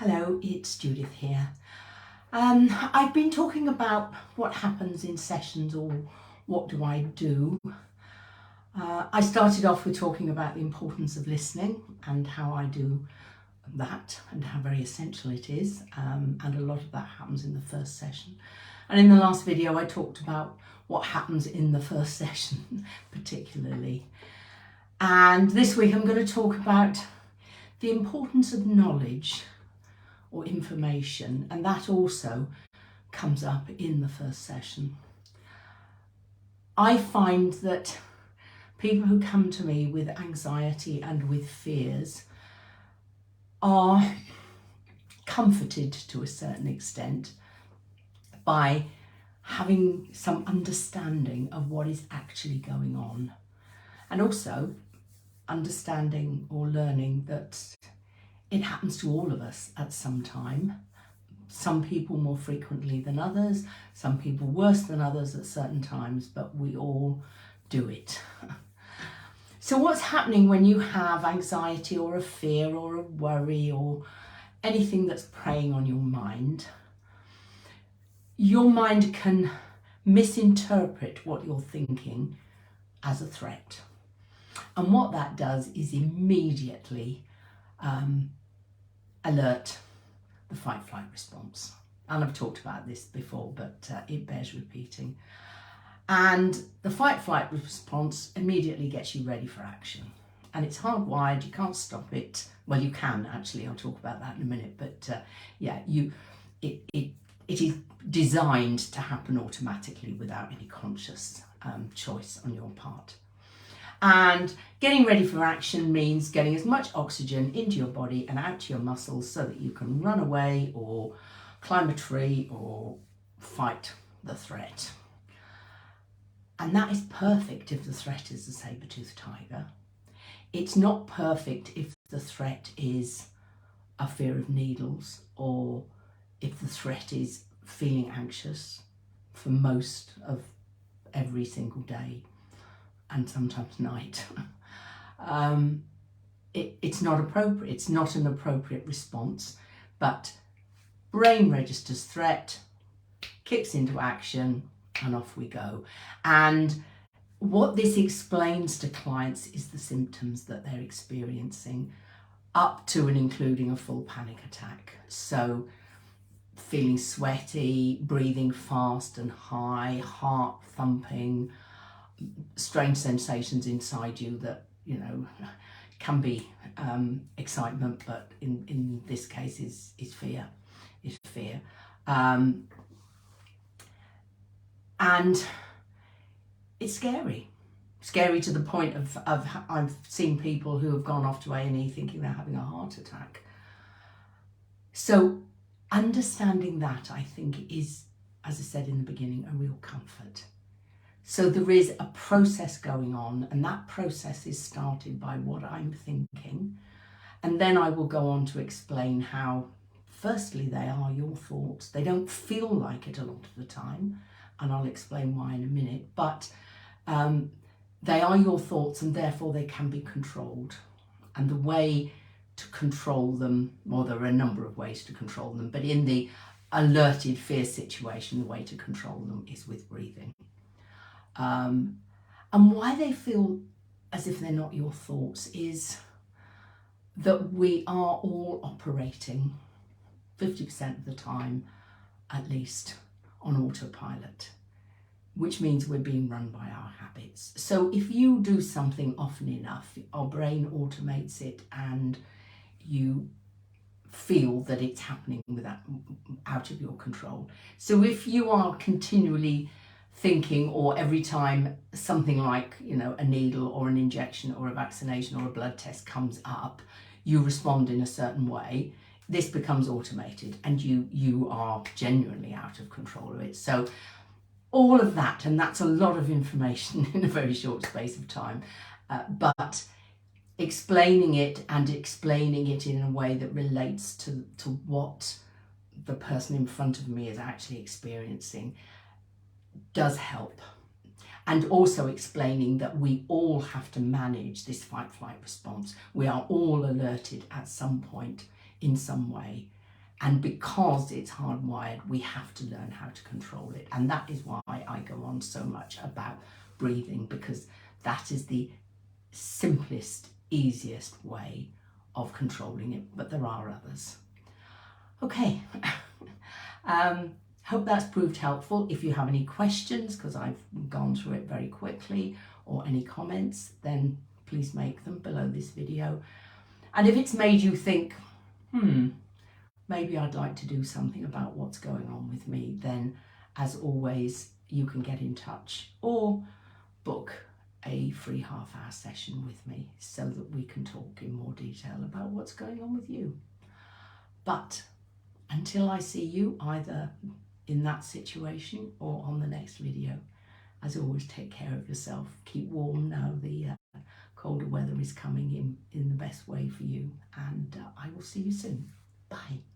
Hello, it's Judith here. I've been talking about what happens in sessions, or what do I do. I started off with talking about the importance of listening and how I do that and how very essential it is, and a lot of that happens in the first session. And in the last video I talked about what happens in the first session particularly. And this week I'm going to talk about the importance of knowledge or information, and that also comes up in the first session. I find that people who come to me with anxiety and with fears are comforted to a certain extent by having some understanding of what is actually going on, and also understanding or learning that it happens to all of us at some time. Some people more frequently than others, some people worse than others at certain times, but we all do it. So what's happening when you have anxiety or a fear or a worry or anything that's preying on your mind? Your mind can misinterpret what you're thinking as a threat. And what that does is immediately alert the fight-flight response. And I've talked about this before, but it bears repeating. And the fight-flight response immediately gets you ready for action. And it's hardwired, you can't stop it. Well, you can actually, I'll talk about that in a minute, but it is designed to happen automatically without any conscious choice on your part. And getting ready for action means getting as much oxygen into your body and out to your muscles so that you can run away or climb a tree or fight the threat. And that is perfect if the threat is a saber-toothed tiger. It's not perfect if the threat is a fear of needles, or if the threat is feeling anxious for most of every single day and sometimes night. It's not appropriate. It's not an appropriate response, but brain registers threat, kicks into action, and off we go. And what this explains to clients is the symptoms that they're experiencing, up to and including a full panic attack. So feeling sweaty, breathing fast and high, heart thumping, strange sensations inside you that, can be excitement, but in this case is fear. And it's scary to the point of I've seen people who have gone off to A&E thinking they're having a heart attack. So understanding that, I think, is, as I said in the beginning, a real comfort. So there is a process going on, and that process is started by what I'm thinking. And then I will go on to explain how, firstly, they are your thoughts. They don't feel like it a lot of the time, and I'll explain why in a minute, but they are your thoughts, and therefore they can be controlled. And the way to control them, well, there are a number of ways to control them, but in the alerted fear situation, the way to control them is with breathing. And why they feel as if they're not your thoughts is that we are all operating 50% of the time, at least, on autopilot, which means we're being run by our habits. So if you do something often enough, our brain automates it, and you feel that it's happening out of your control. So if you are continually thinking, or every time something like, a needle or an injection or a vaccination or a blood test comes up, you respond in a certain way, this becomes automated, and you are genuinely out of control of it. So all of that, and that's a lot of information in a very short space of time, but explaining it in a way that relates to what the person in front of me is actually experiencing does help. And also explaining that we all have to manage this fight-flight response. We are all alerted at some point in some way. And because it's hardwired, we have to learn how to control it. And that is why I go on so much about breathing, because that is the simplest, easiest way of controlling it, but there are others. Okay, hope that's proved helpful. If you have any questions, because I've gone through it very quickly, or any comments, then please make them below this video. And if it's made you think, maybe I'd like to do something about what's going on with me, then as always, you can get in touch or book a free half-hour session with me so that we can talk in more detail about what's going on with you. But until I see you either in that situation or on the next video, as always, take care of yourself. Keep warm now the colder weather is coming in the best way for you. And I will see you soon. Bye.